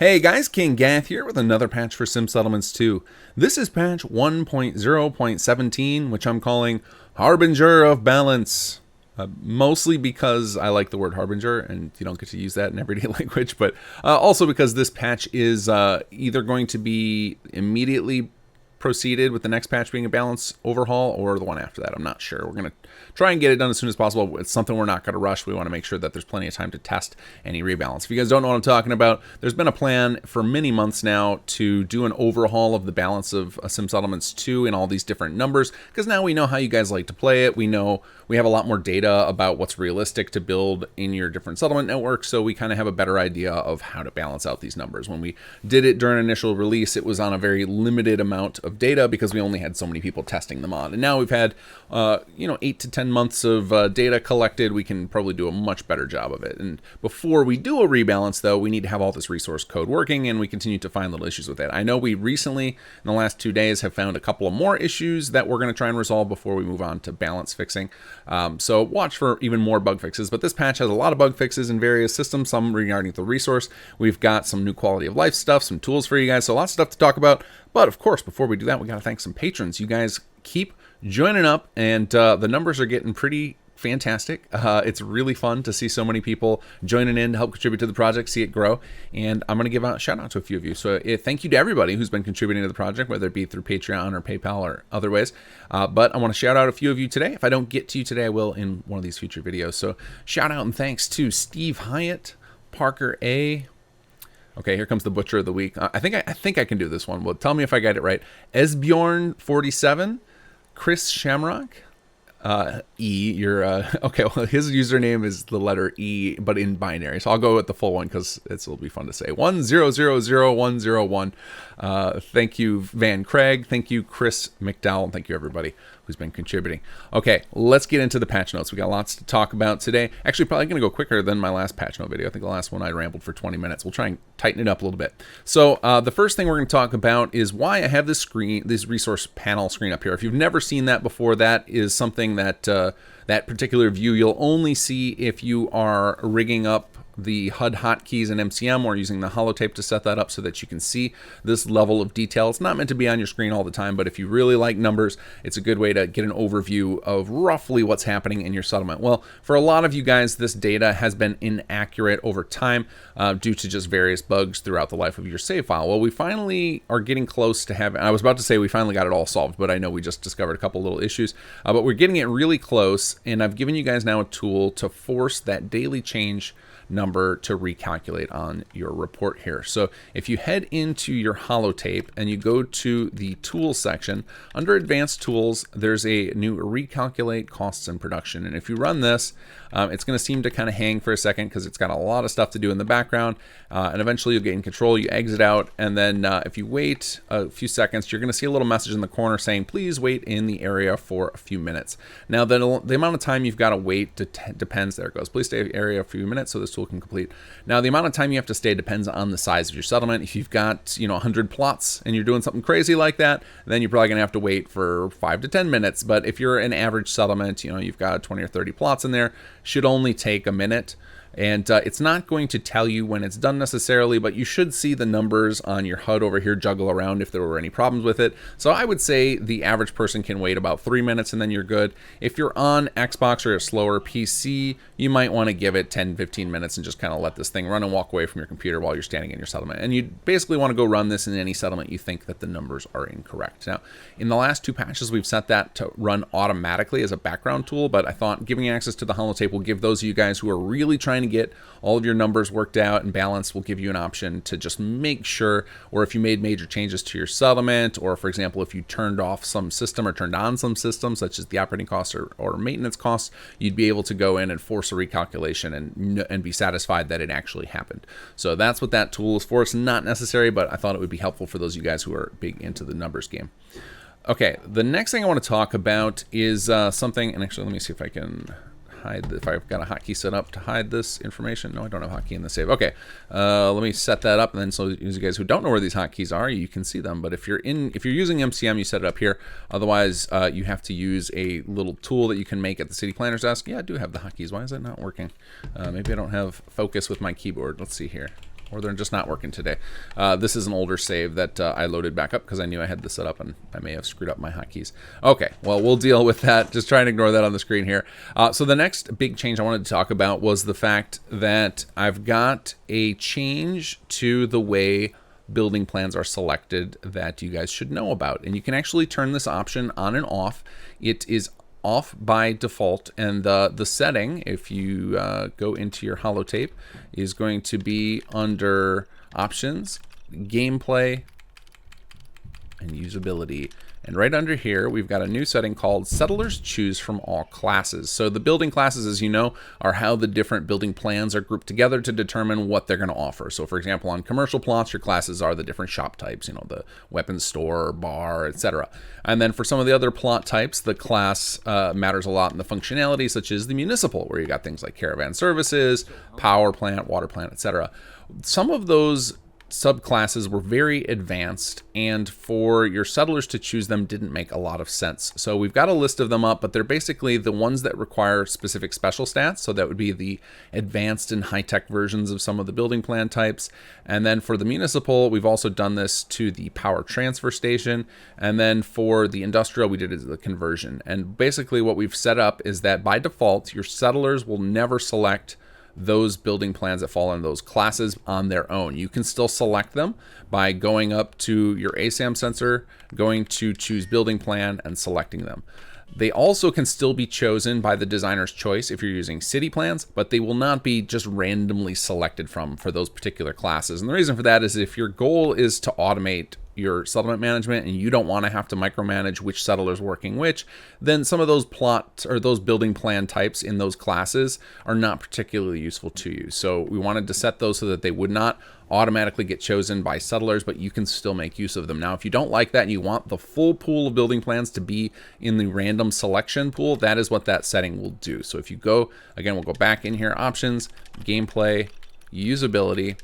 Hey guys, kinggath here with another patch for Sim Settlements 2. This is patch 1.0.17, which I'm calling Harbinger of Balance. Mostly because I like the word Harbinger, and you don't get to use that in everyday language, but also because this patch is either going to be immediately proceeded with the next patch being a balance overhaul or the one after that. I'm not sure. We're going to try and get it done as soon as possible. It's something we're not going to rush. We want to make sure that there's plenty of time to test any rebalance. If you guys don't know what I'm talking about, there's been a plan for many months now to do an overhaul of the balance of Sim Settlements 2 in all these different numbers, because now we know how you guys like to play it. We know we have a lot more data about what's realistic to build in your different settlement networks, so we kind of have a better idea of how to balance out these numbers. When we did it during initial release, it was on a very limited amount of data because we only had so many people testing them on. And now we've had 8 to 10 months of data collected. We can probably do a much better job of it. And before we do a rebalance, though, we need to have all this resource code working, and we continue to find little issues with it. I know we recently, in the last 2 days, have found a couple of more issues that we're going to try and resolve before we move on to balance fixing. So watch for even more bug fixes. But this patch has a lot of bug fixes in various systems, some regarding the resource. We've got some new quality of life stuff, some tools for you guys, so lots of stuff to talk about. But of course, before we do that, we got to thank some patrons. You guys keep joining up, and the numbers are getting pretty fantastic. It's really fun to see so many people joining in to help contribute to the project, see it grow, and I'm going to give a shout out to a few of you. So thank you to everybody who's been contributing to the project, whether it be through Patreon or PayPal or other ways. But I want to shout out a few of you today. If I don't get to you today, I will in one of these future videos. So shout out and thanks to Steve Hyatt, Parker A. Okay, here comes the Butcher of the Week. I think I can do this one. Well, tell me if I got it right. Esbjorn47, Chris Shamrock, E. You're okay. Well, his username is the letter E, but in binary. So I'll go with the full one because it'll be fun to say. 1000101. Thank you, Van Craig. Thank you, Chris McDowell. And thank you, everybody who's been contributing. Okay, let's get into the patch notes. We got lots to talk about today. Actually, probably going to go quicker than my last patch note video. I think the last one I rambled for 20 minutes. We'll try and tighten it up a little bit. So the first thing we're going to talk about is why I have this screen, this resource panel screen up here. If you've never seen that before, that is something that that particular view you'll only see if you are rigging up the HUD hotkeys in MCM or using the holotape to set that up so that you can see this level of detail. It's not meant to be on your screen all the time, but if you really like numbers, it's a good way to get an overview of roughly what's happening in your settlement. Well, for a lot of you guys, this data has been inaccurate over time due to just various bugs throughout the life of your save file. Well, we finally are getting close to having, I was about to say we finally got it all solved, but I know we just discovered a couple little issues, but we're getting it really close, and I've given you guys now a tool to force that daily change number to recalculate on your report here. So if you head into your holotape and you go to the tools section, under advanced tools, there's a new recalculate costs and production. And if you run this, it's going to seem to kind of hang for a second because it's got a lot of stuff to do in the background. And eventually you'll get in control, you exit out. And then if you wait a few seconds, you're going to see a little message in the corner saying, please wait in the area for a few minutes. Now, the amount of time you've got to wait depends. There it goes. Please stay in the area for a few minutes so this tool can complete. Now, the amount of time you have to stay depends on the size of your settlement. If you've got 100 plots and you're doing something crazy like that, then you're probably going to have to wait for 5 to 10 minutes. But if you're an average settlement, you've got 20 or 30 plots in there, should only take a minute. And it's not going to tell you when it's done necessarily, but you should see the numbers on your HUD over here juggle around if there were any problems with it. So I would say the average person can wait about 3 minutes and then you're good. If you're on Xbox or a slower PC, you might want to give it 10-15 minutes and just kind of let this thing run and walk away from your computer while you're standing in your settlement. And you basically want to go run this in any settlement you think that the numbers are incorrect. Now, in the last 2 patches, we've set that to run automatically as a background tool, but I thought giving access to the holotape will give those of you guys who are really trying to get all of your numbers worked out and balanced, will give you an option to just make sure, or if you made major changes to your settlement, or for example, if you turned off some system or turned on some system, such as the operating costs or maintenance costs, you'd be able to go in and force a recalculation and be satisfied that it actually happened. So that's what that tool is for. It's not necessary, but I thought it would be helpful for those of you guys who are big into the numbers game. Okay, the next thing I want to talk about is something, and actually let me see if I can hide, if I've got a hotkey set up to hide this information. No, I don't have a hotkey in the save. Okay, let me set that up, and then so you guys who don't know where these hotkeys are, you can see them. But if you're using MCM, you set it up here. Otherwise, you have to use a little tool that you can make at the city planner's desk. Yeah, I do have the hotkeys. Why is that not working? Maybe I don't have focus with my keyboard. Let's see here. or they're just not working today. This is an older save that I loaded back up because I knew I had this set up and I may have screwed up my hotkeys. Okay, well, we'll deal with that. Just try and ignore that on the screen here. So the next big change I wanted to talk about was the fact that I've got a change to the way building plans are selected that you guys should know about. And you can actually turn this option on and off. It is off by default, and the setting, if you go into your holotape, is going to be under options, gameplay, and usability. And right under here, we've got a new setting called Settlers Choose from All Classes. So the building classes, as you know, are how the different building plans are grouped together to determine what they're going to offer. So for example, on commercial plots, your classes are the different shop types, you know, the weapons store, bar, etc. And then for some of the other plot types, the class matters a lot in the functionality, such as the municipal, where you got things like caravan services, power plant, water plant, etc. Some of those subclasses were very advanced, and for your settlers to choose them didn't make a lot of sense. So we've got a list of them up, but they're basically the ones that require specific special stats. So that would be the advanced and high-tech versions of some of the building plan types. And then for the municipal, we've also done this to the power transfer station. And then for the industrial, we did it as the conversion. And basically what we've set up is that by default, your settlers will never select those building plans that fall in those classes on their own. You can still select them by going up to your ASAM sensor, going to choose building plan, and selecting them. They also can still be chosen by the designer's choice if you're using city plans, but they will not be just randomly selected for those particular classes. And the reason for that is if your goal is to automate your settlement management and you don't want to have to micromanage which settler's working which, then some of those plot or those building plan types in those classes are not particularly useful to you. So we wanted to set those so that they would not automatically get chosen by settlers, but you can still make use of them. Now, if you don't like that and you want the full pool of building plans to be in the random selection pool, that is what that setting will do. So if you go, again, we'll go back in here, options, gameplay, usability,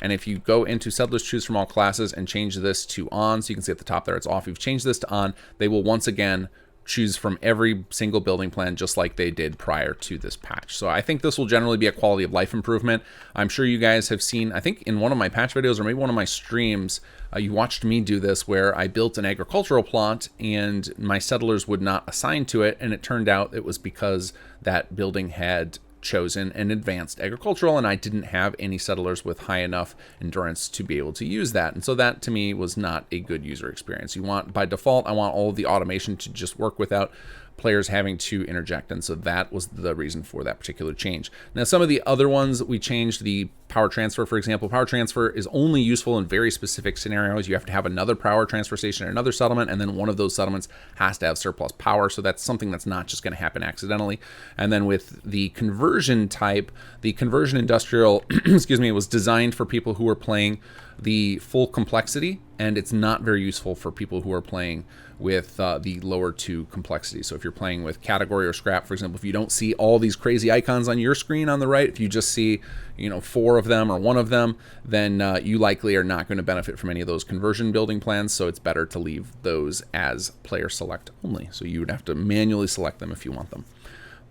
and if you go into Settlers Choose from All Classes and change this to on, so you can see at the top there it's off, you've changed this to on, they will once again choose from every single building plan just like they did prior to this patch. So I think this will generally be a quality of life improvement. I'm sure you guys have seen, I think in one of my patch videos or maybe one of my streams, you watched me do this where I built an agricultural plot and my settlers would not assign to it, and it turned out it was because that building had chosen an advanced agricultural and I didn't have any settlers with high enough endurance to be able to use that. And so that to me was not a good user experience. You want, by default, I want all of the automation to just work without players having to interject, and so that was the reason for that particular change. Now, some of the other ones we changed, the power transfer, for example. Power transfer is only useful in very specific scenarios. You have to have another power transfer station in another settlement, and then one of those settlements has to have surplus power, so that's something that's not just going to happen accidentally. And then with the conversion type, the conversion industrial, excuse me, was designed for people who are playing the full complexity, and it's not very useful for people who are playing with the lower two complexity. So if you're playing with category or scrap, for example, if you don't see all these crazy icons on your screen on the right, if you just see, you know, 4 of them or 1 of them, then you likely are not going to benefit from any of those conversion building plans. So it's better to leave those as player select only. So you would have to manually select them if you want them.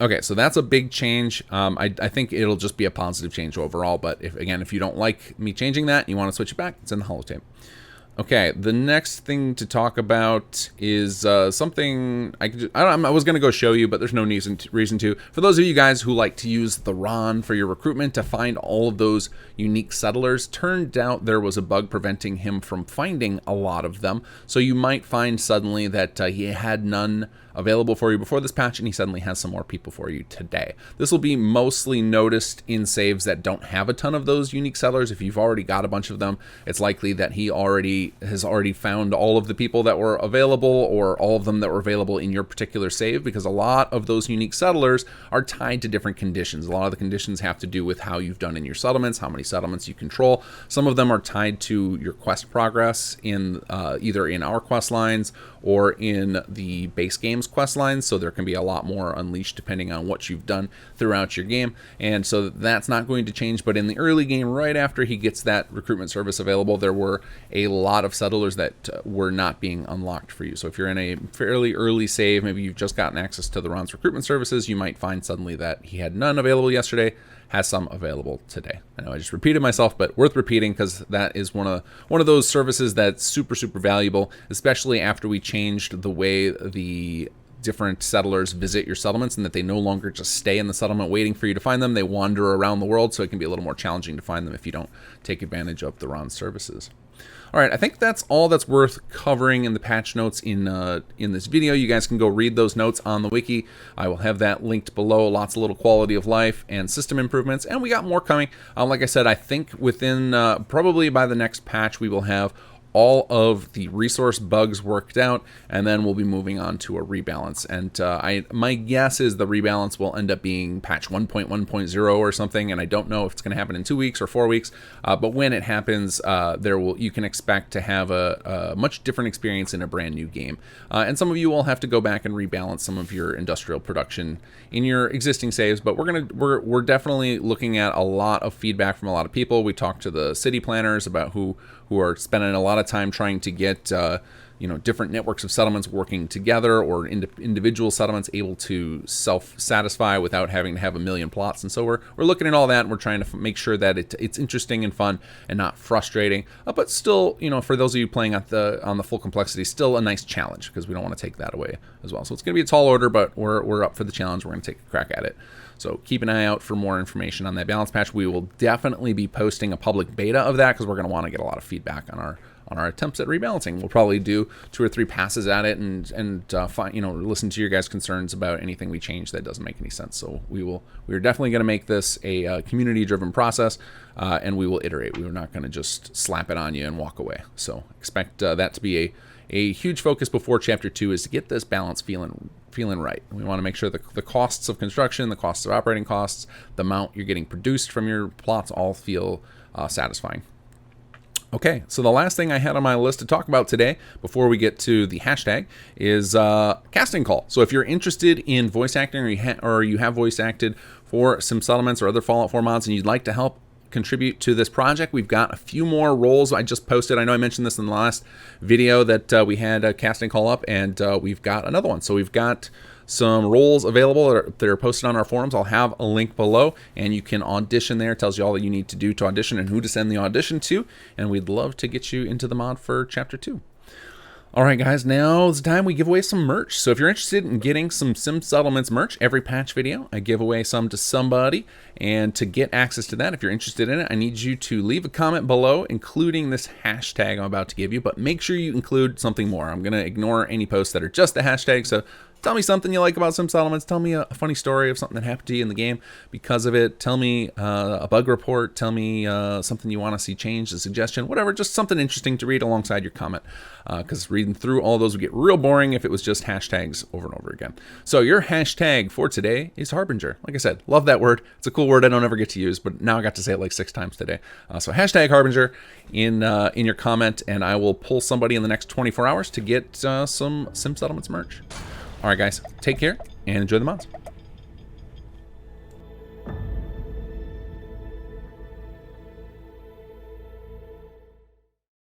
Okay, so that's a big change. I think it'll just be a positive change overall, but if you don't like me changing that and you want to switch it back, it's in the holotape. Okay, the next thing to talk about is something I was going to go show you, but there's no reason to. For those of you guys who like to use the RON for your recruitment to find all of those unique settlers, turned out there was a bug preventing him from finding a lot of them. So you might find suddenly that he had none available for you before this patch, and he suddenly has some more people for you today. This will be mostly noticed in saves that don't have a ton of those unique settlers. If you've already got a bunch of them, it's likely that he has already found all of the people that were available, or all of them that were available in your particular save, because a lot of those unique settlers are tied to different conditions. A lot of the conditions have to do with how you've done in your settlements, how many settlements you control. Some of them are tied to your quest progress in either in our quest lines or in the base game's quest lines, so there can be a lot more unleashed depending on what you've done throughout your game, and so that's not going to change. But in the early game, right after he gets that recruitment service available, there were a lot of settlers that were not being unlocked for you. So if you're in a fairly early save, maybe you've just gotten access to the RON's recruitment services, you might find suddenly that he had none available yesterday, has some available today. I know I just repeated myself, but worth repeating because that is one of those services that's super valuable, especially after we changed the way the different settlers visit your settlements, and that they no longer just stay in the settlement waiting for you to find them. They wander around the world, so it can be a little more challenging to find them if you don't take advantage of the RON services. All right, I think that's all that's worth covering in the patch notes in this video. You guys can go read those notes on the wiki. I will have that linked below. Lots of little quality of life and system improvements, and we got more coming. Like I said, I think within probably by the next patch we will have all of the resource bugs worked out, and then we'll be moving on to a rebalance. And my guess is the rebalance will end up being patch 1.1.0 or something, and I don't know if it's going to happen in 2 weeks or 4 weeks, but when it happens, you can expect to have a much different experience in a brand new game. And some of you will have to go back and rebalance some of your industrial production in your existing saves, but we're definitely looking at a lot of feedback from a lot of people. We talked to the city planners about who are spending a lot of time trying to get different networks of settlements working together, or individual settlements able to self-satisfy without having to have a million plots. And so we're looking at all that, and we're trying to make sure that it's interesting and fun and not frustrating, but still, for those of you playing on the full complexity, still a nice challenge, because we don't want to take that away as well. So it's going to be a tall order, but we're up for the challenge. We're going to take a crack at it. So keep an eye out for more information on that balance patch. We will definitely be posting a public beta of that, because we're going to want to get a lot of feedback on our attempts at rebalancing. We'll probably do 2 or 3 passes at it and listen to your guys' concerns about anything we change that doesn't make any sense. So we're definitely going to make this a community-driven process, and we will iterate. We're not going to just slap it on you and walk away. So expect that to be a huge focus before Chapter 2, is to get this balance feeling right. We want to make sure the costs of construction, the costs of operating costs, the amount you're getting produced from your plots all feel satisfying. Okay, so the last thing I had on my list to talk about today, before we get to the hashtag, is casting call. So if you're interested in voice acting, or you have voice acted for Sim Settlements or other Fallout 4 mods, and you'd like to help contribute to this project, we've got a few more roles I just posted. I know I mentioned this in the last video that we had a casting call up, and we've got another one. So we've got some roles available that are posted on our forums. I'll have a link below, and you can audition there. It tells you all that you need to do to audition and who to send the audition to, and we'd love to get you into the mod for Chapter 2. All right, guys, now it's time we give away some merch. So if you're interested in getting some Sim Settlements merch, every patch video, I give away some to somebody. And to get access to that, if you're interested in it, I need you to leave a comment below, including this hashtag I'm about to give you. But make sure you include something more. I'm going to ignore any posts that are just the hashtag. So tell me something you like about Sim Settlements. Tell me a funny story of something that happened to you in the game because of it. Tell me a bug report. Tell me something you want to see changed, a suggestion, whatever. Just something interesting to read alongside your comment, because reading through all those would get real boring if it was just hashtags over and over again. So your hashtag for today is Harbinger. Like I said, love that word. It's a cool word I don't ever get to use, but now I got to say it like 6 times today. So hashtag Harbinger in your comment, and I will pull somebody in the next 24 hours to get some Sim Settlements merch. All right, guys, take care and enjoy the mods.